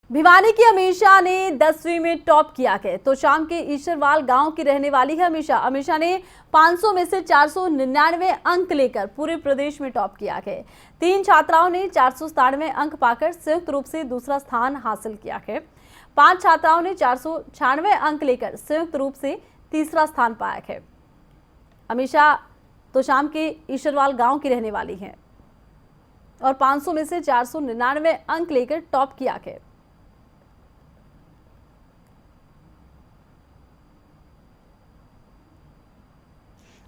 भिवानी की अमीषा ने 10वीं में टॉप किया है। तो शाम के ईश्वरवाल गांव की रहने वाली है अमीषा ने 500 में से 499 अंक लेकर पूरे प्रदेश में टॉप किया है। 3 छात्राओं ने 497 अंक पाकर संयुक्त रूप से दूसरा स्थान हासिल किया है। 5 छात्राओं ने 496 अंक लेकर संयुक्त रूप से तीसरा स्थान पाया है। अमीषा तो शाम के ईश्वरवाल गांव की रहने वाली हैं और 500 में से 499 अंक लेकर टॉप किया है।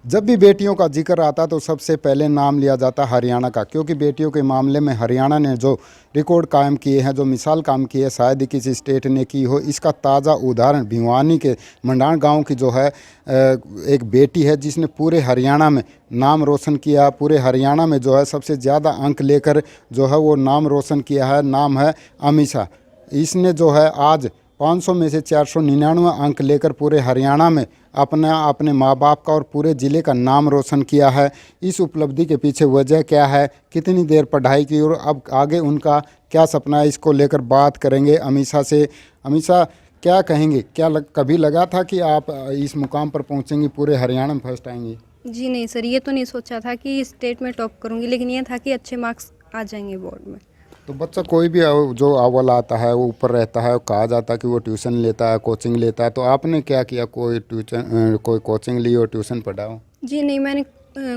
जब भी बेटियों का जिक्र आता तो सबसे पहले नाम लिया जाता हरियाणा का, क्योंकि बेटियों के मामले में हरियाणा ने जो रिकॉर्ड कायम किए हैं, जो मिसाल काम की है, शायद ही किसी स्टेट ने की हो। इसका ताज़ा उदाहरण भिवानी के मंडाण गांव की जो है एक बेटी है, जिसने पूरे हरियाणा में नाम रोशन किया। पूरे हरियाणा में जो है सबसे ज़्यादा अंक लेकर जो है वो नाम रोशन किया है। नाम है अमीषा। इसने जो है आज 500 में से 499 अंक लेकर पूरे हरियाणा में अपने माँ बाप का और पूरे ज़िले का नाम रोशन किया है। इस उपलब्धि के पीछे वजह क्या है, कितनी देर पढ़ाई की और अब आगे उनका क्या सपना है, इसको लेकर बात करेंगे अमीषा से। अमीषा, क्या कहेंगे, कभी लगा था कि आप इस मुकाम पर पहुँचेंगी, पूरे हरियाणा में फर्स्ट आएंगी? जी नहीं सर, ये तो नहीं सोचा था कि स्टेट में टॉप करूँगी, लेकिन ये था कि अच्छे मार्क्स आ जाएंगे बोर्ड में। तो बच्चा कोई भी जो अव्वल आता है वो ऊपर रहता है, कहा जाता है कि वो ट्यूशन लेता है, कोचिंग लेता है। तो आपने क्या किया, कोई कोचिंग ली और ट्यूशन पढ़ाओ? जी नहीं, मैंने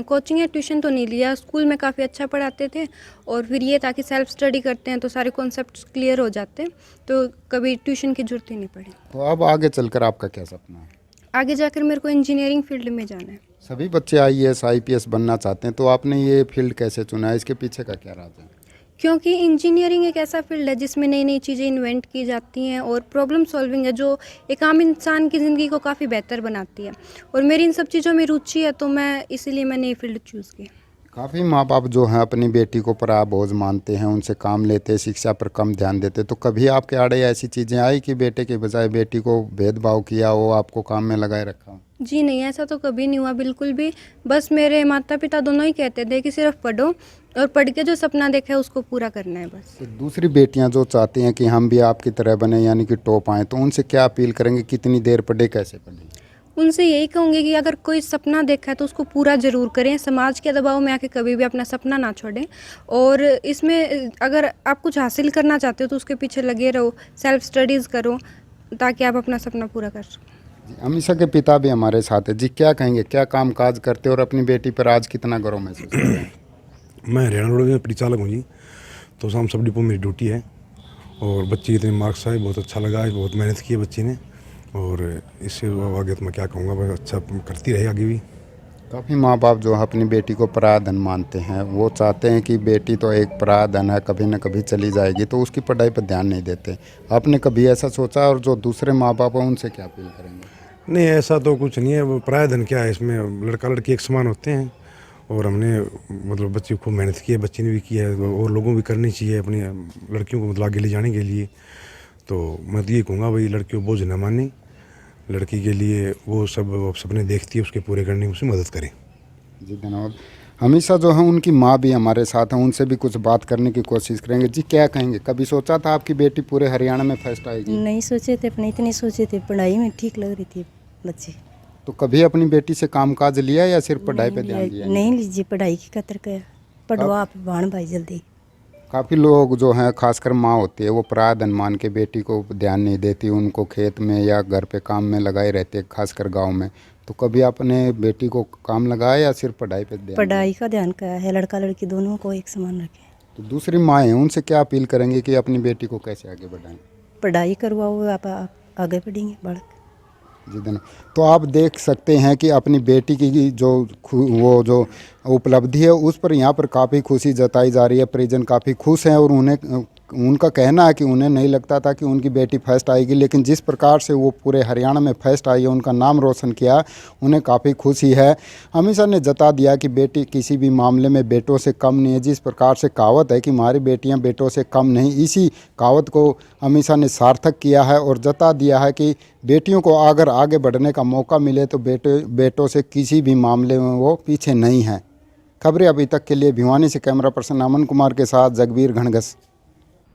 कोचिंग या ट्यूशन तो नहीं लिया। स्कूल में काफ़ी अच्छा पढ़ाते थे और फिर ये था कि सेल्फ स्टडी करते हैं तो सारे कॉन्सेप्ट्स क्लियर हो जाते हैं, तो कभी ट्यूशन की जरूरत ही नहीं पड़ी। तो अब आगे चलकर आपका क्या सपना है? आगे जाकर मेरे को इंजीनियरिंग फील्ड में जाना है। सभी बच्चे IAS IPS बनना चाहते हैं, तो आपने ये फील्ड कैसे चुना है, इसके पीछे का क्या राज है? क्योंकि इंजीनियरिंग एक ऐसा फील्ड है जिसमें नई नई चीज़ें इन्वेंट की जाती हैं और प्रॉब्लम सॉल्विंग है जो एक आम इंसान की ज़िंदगी को काफ़ी बेहतर बनाती है, और मेरी इन सब चीज़ों में रुचि है, तो मैं इसीलिए मैंने ये फील्ड चूज़ की। काफ़ी माँ बाप जो हैं अपनी बेटी को पराया बोझ मानते हैं, उनसे काम लेते, शिक्षा पर कम ध्यान देते। तो कभी आपके आड़े ऐसी चीज़ें आई कि बेटे के बजाय बेटी को भेदभाव किया हो, आपको काम में लगाए रखा? जी नहीं, ऐसा तो कभी नहीं हुआ, बिल्कुल भी। बस मेरे माता पिता दोनों ही कहते थे कि सिर्फ पढ़ो और पढ़ के जो सपना देखा है उसको पूरा करना है बस। तो दूसरी बेटियां जो चाहती हैं कि हम भी आपकी तरह बने, यानी कि टॉप आएँ, तो उनसे क्या अपील करेंगे, कितनी देर पढ़े, कैसे पढ़े? उनसे यही कहूँगी कि अगर कोई सपना देखा है तो उसको पूरा ज़रूर करें। समाज के दबाव में आके कभी भी अपना सपना ना छोड़ें, और इसमें अगर आप कुछ हासिल करना चाहते हो तो उसके पीछे लगे रहो, सेल्फ स्टडीज़ करो ताकि आप अपना सपना पूरा कर सको। अमीषा के पिता भी हमारे साथ है जी, क्या कहेंगे, क्या काम काज करते और अपनी बेटी पर आज कितना गर्व महसूस करते हैं? मैं हरियाणा रोड में परिचालक हूँ जी, तो शाम सब डिपो मेरी ड्यूटी है। और बच्ची इतने मार्क्स आए, बहुत अच्छा लगा है, बहुत मेहनत की है बच्ची ने, और इससे आगे तो मैं क्या कहूँगा, बस अच्छा करती रहे आगे भी। काफ़ी माँ बाप जो है अपनी बेटी को पराया धन मानते हैं, वो चाहते हैं कि बेटी तो एक पराया धन है, कभी न कभी चली जाएगी, तो उसकी पढ़ाई पर ध्यान नहीं देते। आपने कभी ऐसा सोचा? और जो दूसरे माँ बाप हैं उनसे क्या अपील करेंगे? नहीं, ऐसा तो कुछ नहीं है। वो पराया धन क्या है, इसमें लड़का लड़की एक समान होते हैं, और हमने मतलब बच्ची को खूब मेहनत की है, बच्ची ने भी की है, और लोगों भी करनी चाहिए अपनी लड़कियों को मतलब आगे ले जाने के लिए। तो मैं तो ये कहूँगा भाई, लड़कियों को बोझ न माने, लड़की के लिए वो सब सपने देखती है उसके पूरे करने में उसकी मदद करें। जी धन्यवाद। हमेशा जो है उनकी माँ भी हमारे साथ हैं, उनसे भी कुछ बात करने की कोशिश करेंगे। जी, क्या कहेंगे, कभी सोचा था आपकी बेटी पूरे हरियाणा में फर्स्ट आएगी? नहीं सोचे थे, अपने इतने सोचे थे, पढ़ाई में ठीक लग रही थी बच्ची। तो कभी अपनी बेटी से कामकाज लिया या सिर्फ पढ़ाई पे ध्यान दिया? नहीं लीजिए, पढ़ाई की कतर का पढ़वा आप भाण भाई जल्दी। काफ़ी लोग जो हैं, खासकर माँ होती है, वो पराया धन मान के बेटी को ध्यान नहीं देती, उनको खेत में या घर पे काम में लगाए रहते हैं, खासकर गांव में। तो कभी आपने बेटी को काम लगाया या सिर्फ पढ़ाई पे ध्यान? पढ़ाई का ध्यान का है, लड़का लड़की दोनों को एक समान रखें। तो दूसरी माँ हैं, उनसे क्या अपील करेंगे कि अपनी बेटी को कैसे आगे बढ़ाएं? पढ़ाई करवाओ, आप आगे बढ़ेंगे बढ़। जी धन्यवाद। तो आप देख सकते हैं कि अपनी बेटी की जो उपलब्धि है उस पर यहाँ पर काफ़ी खुशी जताई जा रही है। परिजन काफ़ी खुश हैं, और उनका कहना है कि उन्हें नहीं लगता था कि उनकी बेटी फर्स्ट आएगी, लेकिन जिस प्रकार से वो पूरे हरियाणा में फर्स्ट आई है, उनका नाम रोशन किया, उन्हें काफ़ी खुशी है। अमीषा ने जता दिया कि बेटी किसी भी मामले में बेटों से कम नहीं है। जिस प्रकार से कहावत है कि हमारी बेटियां बेटों से कम नहीं, इसी कहावत को अमीषा ने सार्थक किया है और जता दिया है कि बेटियों को अगर आगे बढ़ने का मौका मिले तो बेटों से किसी भी मामले में वो पीछे नहीं हैं। खबरें अभी तक के लिए भिवानी से कैमरा पर्सन अमन कुमार के साथ जगबीर घनघस।